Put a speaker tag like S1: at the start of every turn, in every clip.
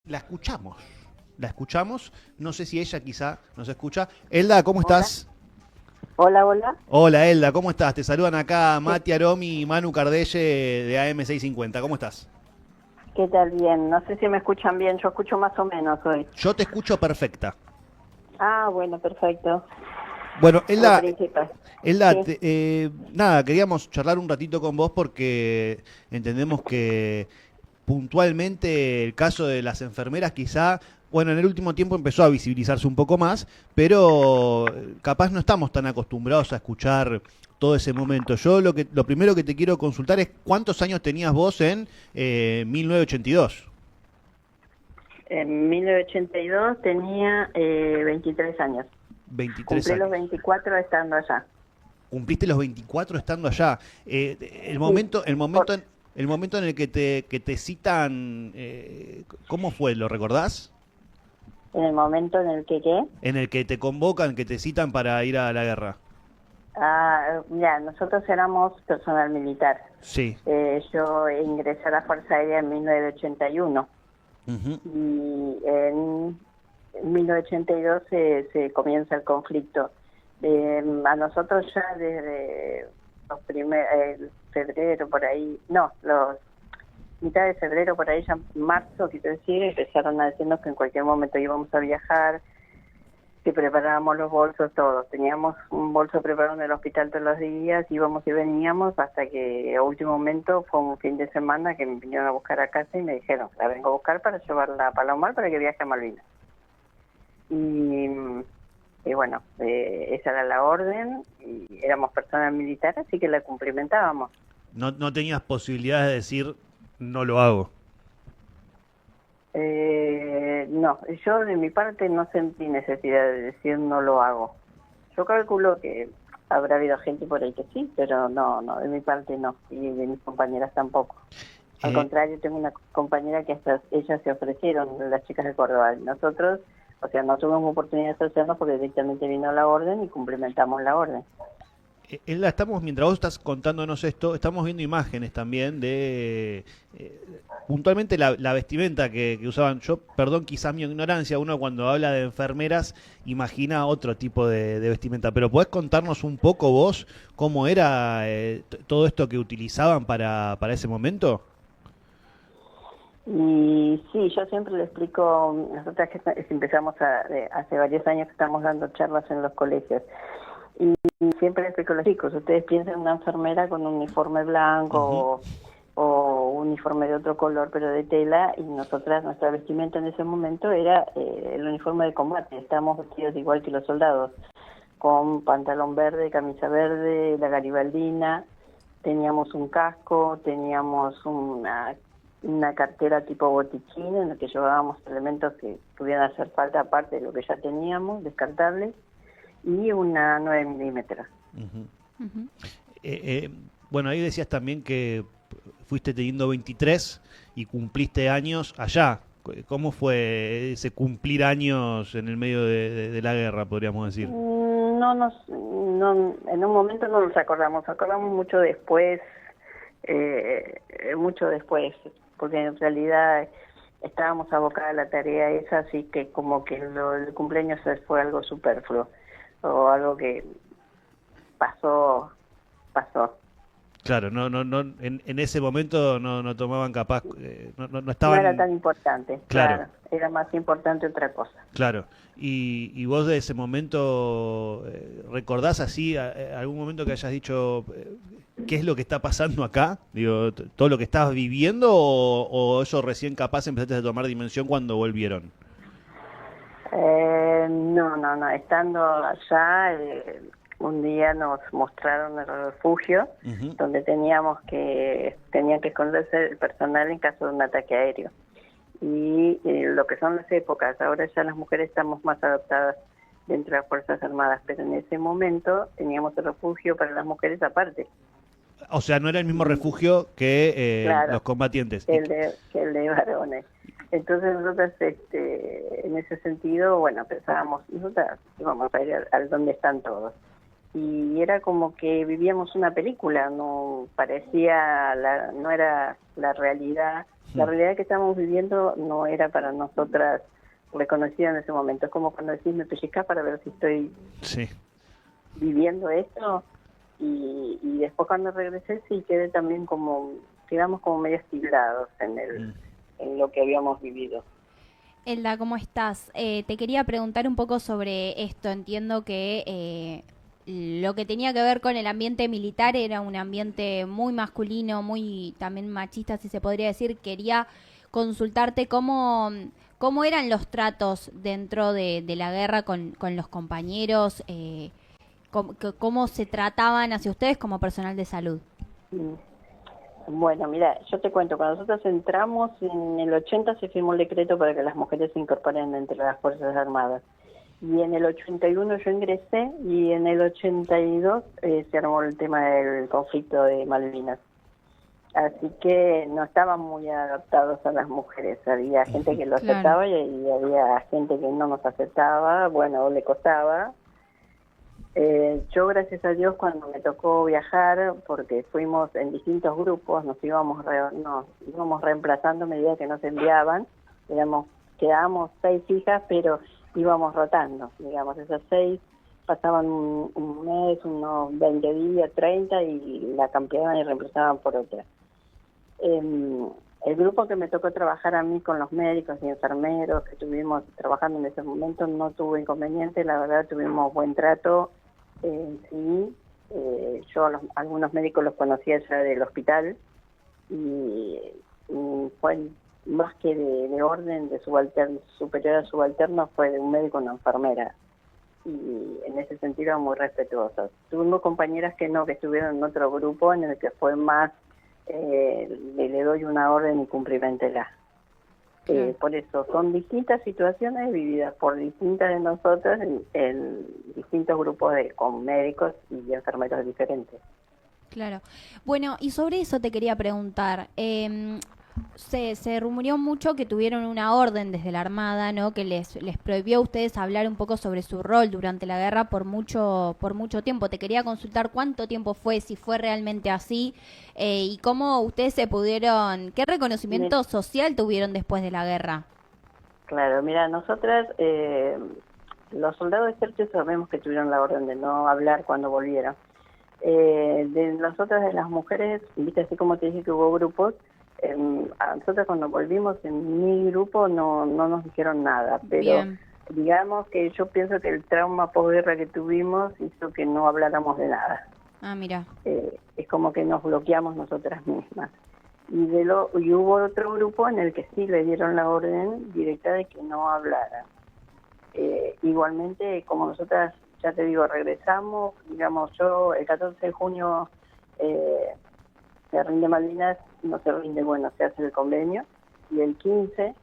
S1: La escuchamos. La escuchamos. No sé si ella quizá nos escucha. Elda, ¿cómo
S2: Hola,
S1: estás?
S2: hola, hola.
S1: Hola, Elda, ¿cómo estás? Te saludan acá
S2: ¿Qué,
S1: Mati Aromi y Manu Cardelle de AM650. ¿Cómo estás?
S2: qué tal? Bien. No sé si me escuchan bien. Yo escucho más o menos hoy.
S1: Yo te escucho perfecta.
S2: Ah, bueno, perfecto.
S1: Bueno,
S2: Lo
S1: Elda,
S2: principal.
S1: Elda,
S2: Sí.
S1: nada, queríamos charlar un ratito con vos porque entendemos que puntualmente el caso de las enfermeras quizá, bueno, en el último tiempo empezó a visibilizarse un poco más, pero capaz no estamos tan acostumbrados a escuchar todo ese momento. Yo lo primero que te quiero consultar es cuántos años tenías vos en 1982.
S2: En 1982 tenía 23 años.
S1: 23
S2: Cumplí los
S1: años.
S2: 24 estando allá.
S1: Cumpliste los 24 estando allá. El
S2: Sí.
S1: momento, el
S2: Por-
S1: momento, el momento en el que te citan, ¿cómo fue? ¿Lo recordás?
S2: en el momento en el que, ¿qué?
S1: En el que te convocan, que te citan para ir a la guerra.
S2: Ya, nosotros éramos personal militar.
S1: Sí.
S2: Yo ingresé a la Fuerza Aérea en 1981
S1: Ujú.
S2: y en 1982 se comienza el conflicto. A nosotros ya desde los primeros, febrero por ahí, no, los mitad de febrero por ahí, ya en marzo, quiero decir, empezaron a decirnos que en cualquier momento íbamos a viajar, que preparábamos los bolsos todos. Teníamos un bolso preparado en el hospital todos los días, íbamos y veníamos hasta que a último momento fue un fin de semana que me vinieron a buscar a casa y me dijeron, la vengo a buscar para llevarla a Palomar para que viaje a Malvinas. Y, y bueno, esa era la orden y éramos personas militares, así que la cumplimentábamos.
S1: No, no tenías posibilidades de decir, no lo hago.
S2: No, yo de mi parte no sentí necesidad de decir no lo hago. Yo calculo que habrá habido gente por ahí que sí, pero no, de mi parte no, y de mis compañeras tampoco. Al
S1: Eh,
S2: contrario, tengo una compañera que hasta ellas se ofrecieron, las chicas de Córdoba. Nosotros, o sea, no tuvimos oportunidad de hacerlo porque directamente vino la orden y cumplimentamos la orden.
S1: Elda, estamos, mientras vos estás contándonos esto, estamos viendo imágenes también de puntualmente la vestimenta que usaban. Yo, perdón, quizás mi ignorancia, uno cuando habla de enfermeras imagina otro tipo de vestimenta, pero ¿podés contarnos un poco vos cómo era todo esto que utilizaban para ese momento?
S2: Y sí, yo siempre le explico, nosotras que empezamos hace varios años que estamos dando charlas en los colegios, y siempre le explico a los chicos, ustedes piensan en una enfermera con un uniforme
S1: Ujú.
S2: blanco o uniforme de otro color, pero de tela, y nosotras, nuestra vestimenta en ese momento era el uniforme de combate, estábamos vestidos igual que los soldados, con pantalón verde, camisa verde, la garibaldina, teníamos un casco, teníamos una cartera tipo botiquín en la que llevábamos elementos que pudieran hacer falta aparte de lo que ya teníamos, descartables, y una 9 milímetros.
S1: Ujú.
S3: Ujú.
S1: Eh, eh, bueno, ahí decías también que fuiste teniendo 23 y cumpliste años allá. ¿Cómo fue ese cumplir años en el medio de la guerra, podríamos decir?
S2: No, en un momento no nos acordamos mucho después, porque en realidad estábamos abocados a la tarea esa, así que como que el cumpleaños fue algo superfluo, o algo que pasó.
S1: Claro, en ese momento no tomaban capaz, no
S2: No era
S1: estaban,
S2: tan importante,
S1: claro,
S2: claro, era más importante otra cosa.
S1: claro. Y vos de ese momento, ¿recordás así algún momento que hayas dicho, qué es lo que está pasando acá? Digo, todo lo que estabas viviendo o eso recién capaz empezaste a tomar dimensión cuando volvieron?
S2: No, estando allá, un día nos mostraron el refugio
S1: Ujú.
S2: donde tenía que esconderse el personal en caso de un ataque aéreo. Y lo que son las épocas, ahora ya las mujeres estamos más adaptadas dentro de las Fuerzas Armadas, pero en ese momento teníamos el refugio para las mujeres aparte.
S1: O sea, no era el mismo
S2: Y
S1: refugio que los
S2: claro,
S1: combatientes.
S2: que el de varones. Entonces nosotros, en ese sentido, bueno, pensábamos, nosotros íbamos a ir al donde están todos. y era como que vivíamos una película, no parecía, no era la realidad. La realidad que estábamos viviendo no era para nosotras reconocida en ese momento. Es como cuando decís, me pellizcás para ver si estoy viviendo esto. Y después cuando regresé sí quedé también como, quedamos como medio estilados en lo que habíamos vivido.
S3: Elda, ¿cómo estás? Te quería preguntar un poco sobre esto. Entiendo que lo que tenía que ver con el ambiente militar era un ambiente muy masculino, muy también machista, si se podría decir. Quería consultarte cómo eran los tratos dentro de la guerra con los compañeros, cómo se trataban hacia ustedes como personal de salud.
S2: Bueno, mira, yo te cuento, cuando nosotros entramos, en el 80 se firmó el decreto para que las mujeres se incorporen entre las Fuerzas Armadas. Y en el 81 yo ingresé y en el 82 se armó el tema del conflicto de Malvinas. Así que no estaban muy adaptados a las mujeres. Había gente que lo aceptaba y había gente que no nos aceptaba, bueno, le costaba. Yo, gracias a Dios, cuando me tocó viajar, porque fuimos en distintos grupos, nos íbamos reemplazando a medida que nos enviaban, quedábamos 6 hijas, pero íbamos rotando, digamos, esas 6 pasaban un mes, unos 20 días, 30, y la cambiaban y reemplazaban por otra. El grupo que me tocó trabajar a mí con los médicos y enfermeros que estuvimos trabajando en ese momento no tuvo inconveniente, la verdad tuvimos buen trato. Yo algunos médicos los conocía ya del hospital y fue más que de orden de subalterno, superior a subalterno, fue de un médico a una enfermera, y en ese sentido muy respetuosos. Tuvimos compañeras que estuvieron en otro grupo en el que fue más le doy una orden y cumplimentela. Por eso son distintas situaciones vividas por distintas de nosotras en distintos grupos con médicos y enfermeros diferentes.
S3: Claro. Bueno, y sobre eso te quería preguntar. Se rumoreó mucho que tuvieron una orden desde la Armada, ¿no? Que les prohibió a ustedes hablar un poco sobre su rol durante la guerra por mucho tiempo. Te quería consultar cuánto tiempo fue, si fue realmente así, y cómo ustedes qué reconocimiento social tuvieron después de la guerra.
S2: Claro, mira, nosotras, los soldados de ejército sabemos que tuvieron la orden de no hablar cuando volvieron. De nosotras, de las mujeres, viste, así como te dije que hubo grupos, a nosotros cuando volvimos en mi grupo no nos dijeron nada, pero bien, digamos que yo pienso que el trauma posguerra que tuvimos hizo que no habláramos de nada.
S3: Mira.
S2: Es como que nos bloqueamos nosotras mismas. Y hubo otro grupo en el que sí le dieron la orden directa de que no hablara. Igualmente, como nosotras, ya te digo, regresamos, digamos, yo el 14 de junio se rinde Malvinas, no se rinde, bueno, se hace el convenio, y el 15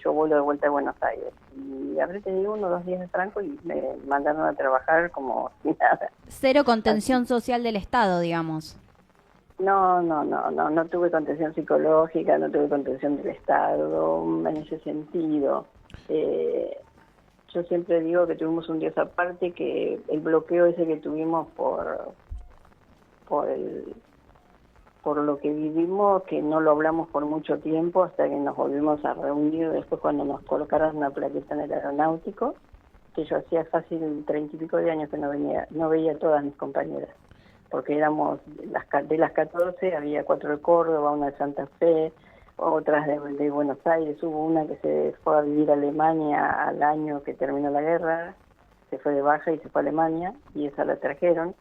S2: yo vuelvo de vuelta a Buenos Aires. Y ahora te digo, 1 o 2 días de franco y me mandaron a trabajar como si nada.
S3: Cero contención social del Estado, digamos.
S2: No tuve contención psicológica, no tuve contención del Estado, en ese sentido. Yo siempre digo que tuvimos un Dios aparte, que el bloqueo ese que tuvimos por lo que vivimos, que no lo hablamos por mucho tiempo hasta que nos volvimos a reunir después cuando nos colocaron una plaqueta en el aeronáutico, que yo hacía fácil 30 y pico de años que no veía a todas mis compañeras, porque éramos de las 14, había 4 de Córdoba, una de Santa Fe, otras de Buenos Aires. Hubo una que se fue a vivir a Alemania al año que terminó la guerra, se fue de baja y se fue a Alemania, y esa la trajeron.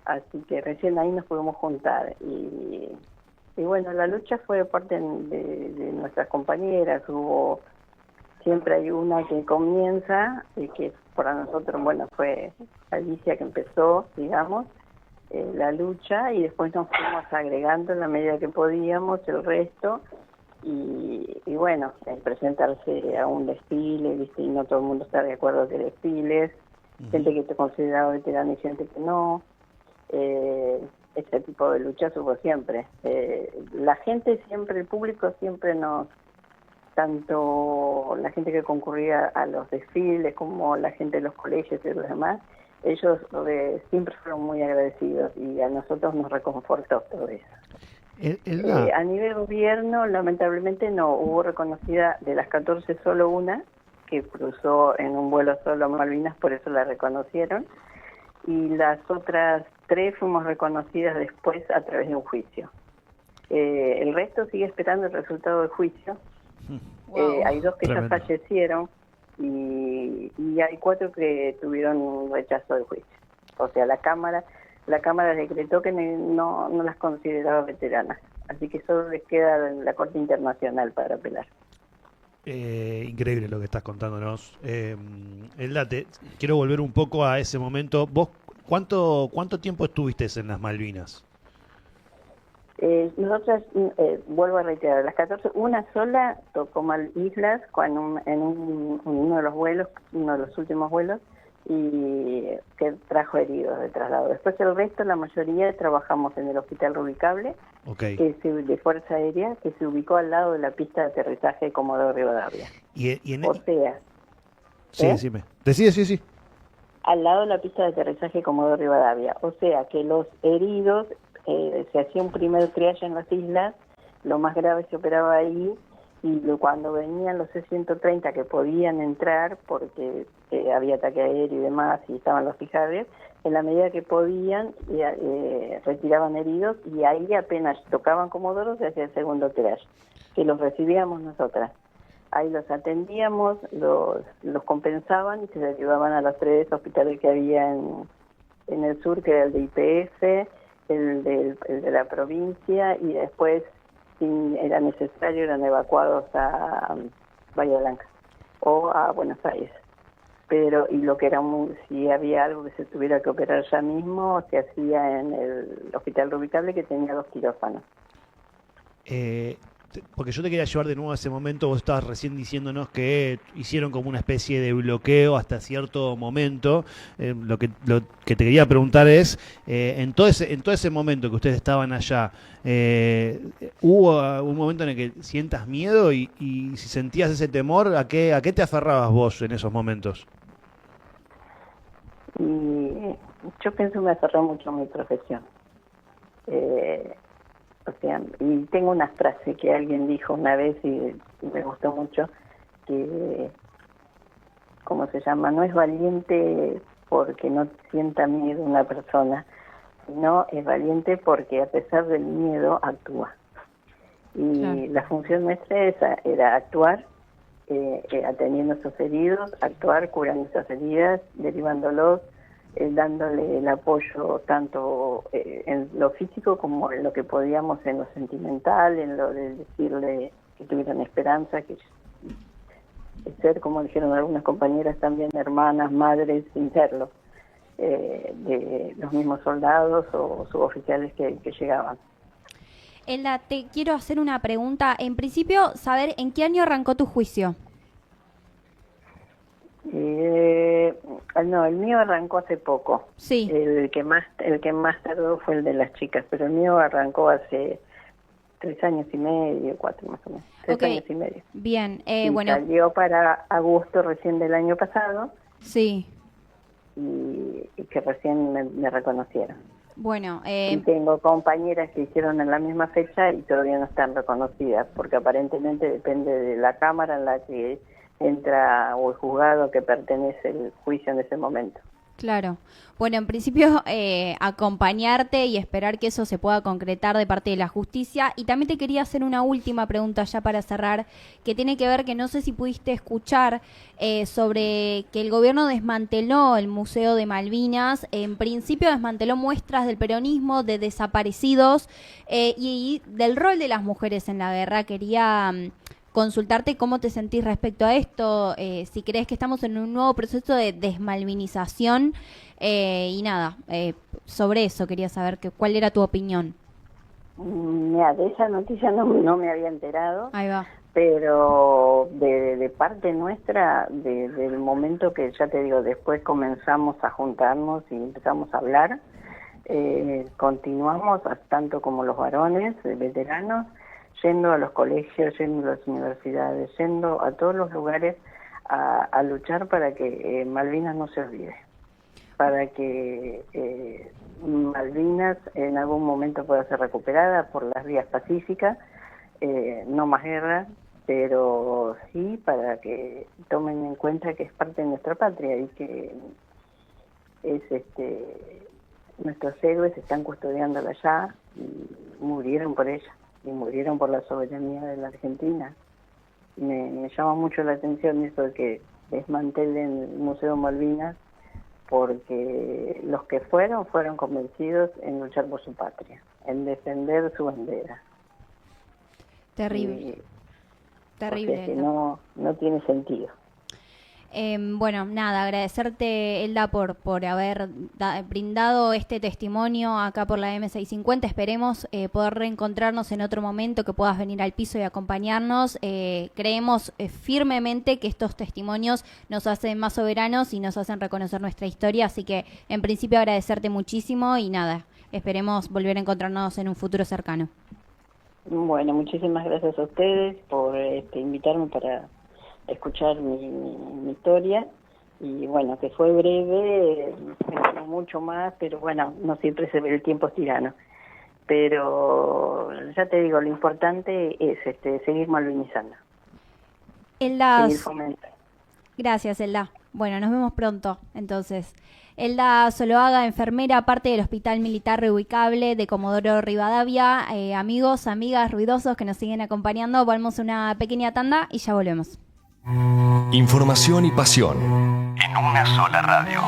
S2: Así que recién ahí nos pudimos juntar. Y bueno, la lucha fue parte de nuestras compañeras. Siempre hay una que comienza, y que para nosotros, bueno, fue Alicia que empezó, digamos, la lucha, y después nos fuimos agregando en la medida que podíamos el resto. Y bueno, presentarse a un desfile, ¿viste? Y no todo el mundo está de acuerdo que desfiles, gente que te consideraba veterana y gente que no. Este tipo de luchas hubo siempre. La gente siempre, el público siempre tanto la gente que concurría a los desfiles como la gente de los colegios y los demás, ellos siempre fueron muy agradecidos y a nosotros nos reconfortó todo eso. A nivel gobierno, lamentablemente no hubo reconocida de las 14, solo una que cruzó en un vuelo solo a Malvinas, por eso la reconocieron, y las otras 3 fuimos reconocidas después a través de un juicio. El resto sigue esperando el resultado del juicio.
S3: Wow.
S2: Hay 2 que
S1: Tremendo.
S2: ya fallecieron y hay 4 que tuvieron un rechazo del juicio. O sea, la Cámara decretó que no las consideraba veteranas, así que solo les queda la Corte Internacional para apelar.
S1: Increíble lo que estás contándonos. Elda, quiero volver un poco a ese momento. ¿Vos cuánto tiempo estuviste en las Malvinas?
S2: Nosotras, vuelvo a reiterar, las 14, una sola tocó Islas en uno de los vuelos, uno de los últimos vuelos, y que trajo heridos de traslado. Después el resto, la mayoría, trabajamos en el Hospital Rubicable,
S1: Okay.
S2: de Fuerza Aérea, que se ubicó al lado de la pista de aterrizaje de Comodoro Rivadavia.
S1: O
S2: sea,
S1: sí, decime. Sí.
S2: al lado de la pista de aterrizaje de Comodoro Rivadavia. O sea, que los heridos, se hacía un primer triage en las islas, lo más grave se operaba ahí, y cuando venían los C-130 que podían entrar, porque había ataque aéreo y demás, y estaban los Fijades, en la medida que podían, retiraban heridos, y ahí apenas tocaban Comodoro, se hacía el segundo triage, que los recibíamos nosotras. Ahí los atendíamos, los compensaban y se les llevaban a los 3 hospitales que había en el sur, que era el de IPF, el de la provincia, y después, si era necesario, eran evacuados a Bahía Blanca o a Buenos Aires. Pero, y lo que era si había algo que se tuviera que operar ya mismo, se hacía en el Hospital Rubicable, que tenía 2 quirófanos.
S1: Porque yo te quería llevar de nuevo a ese momento. Vos estabas recién diciéndonos que hicieron como una especie de bloqueo hasta cierto momento. Lo que te quería preguntar es, en todo ese momento que ustedes estaban allá, ¿hubo un momento en el que sientas miedo? Y si sentías ese temor, ¿a qué te aferrabas vos en esos momentos?
S2: Y yo pienso que me aferró mucho a mi profesión. O sea, y tengo una frase que alguien dijo una vez y me gustó mucho, que, ¿cómo se llama? No es valiente porque no sienta miedo una persona, sino es valiente porque a pesar del miedo actúa. Y claro, la función nuestra era actuar, atendiendo a esos heridos, actuar curando esas heridas, derivándolos, dándole el apoyo tanto en lo físico como en lo que podíamos en lo sentimental, en lo de decirle que tuvieran esperanza, que ser, como dijeron algunas compañeras también, hermanas, madres, sin serlo, de los mismos soldados o suboficiales que llegaban.
S3: Elda, te quiero hacer una pregunta. En principio, saber en qué año arrancó tu juicio.
S2: No, el mío arrancó hace poco.
S3: Sí.
S2: El que más tardó fue el de las chicas, pero el mío arrancó hace 3 años y medio, 4 más o menos. 3 años y medio.
S3: Bien,
S2: bueno. Salió para agosto recién del año pasado.
S3: Sí.
S2: Y que recién me reconocieron.
S3: Bueno,
S2: y tengo compañeras que hicieron en la misma fecha y todavía no están reconocidas, porque aparentemente depende de la cámara en la que entra o el juzgado que pertenece el juicio en ese momento.
S3: Claro. Bueno, en principio acompañarte y esperar que eso se pueda concretar de parte de la justicia. Y también te quería hacer una última pregunta ya para cerrar, que tiene que ver, que no sé si pudiste escuchar, sobre que el gobierno desmanteló el Museo de Malvinas. En principio desmanteló muestras del peronismo, de desaparecidos y del rol de las mujeres en la guerra. Quería consultarte cómo te sentís respecto a esto, si crees que estamos en un nuevo proceso de desmalvinización y nada, sobre eso quería saber cuál era tu opinión.
S2: Mira, de esa noticia no me había enterado.
S3: Ahí va.
S2: Pero de parte nuestra, del momento que ya te digo, después comenzamos a juntarnos y empezamos a hablar, continuamos, tanto como los varones, veteranos, yendo a los colegios, yendo a las universidades, yendo a todos los lugares a luchar para que Malvinas no se olvide. para que Malvinas en algún momento pueda ser recuperada por las vías pacíficas, no más guerra, pero sí para que tomen en cuenta que es parte de nuestra patria y que es nuestros héroes están custodiándola allá y murieron por ella y murieron por la soberanía de la Argentina. Me llama mucho la atención eso de que desmantelen el Museo Malvinas, porque los que fueron convencidos en luchar por su patria, en defender su bandera.
S3: Terrible. Terrible.
S2: O sea que no tiene sentido.
S3: Bueno, nada, agradecerte, Elda, por haber brindado este testimonio acá por la M650. Esperemos poder reencontrarnos en otro momento, que puedas venir al piso y acompañarnos. Creemos firmemente que estos testimonios nos hacen más soberanos y nos hacen reconocer nuestra historia, así que en principio agradecerte muchísimo y nada, esperemos volver a encontrarnos en un futuro cercano.
S2: Bueno, muchísimas gracias a ustedes por invitarme para escuchar mi historia, y bueno, que fue breve, no mucho más, pero bueno, no siempre el tiempo es tirano, pero ya te digo, lo importante es seguir malvinizando,
S3: Elda,
S2: seguir fomentando.
S3: gracias, Elda. Bueno, nos vemos pronto, entonces. Elda Zoloaga, enfermera, parte del Hospital Militar Reubicable de Comodoro Rivadavia. Amigos, amigas, ruidosos que nos siguen acompañando, vamos a una pequeña tanda y ya volvemos.
S4: Información y pasión en una sola radio.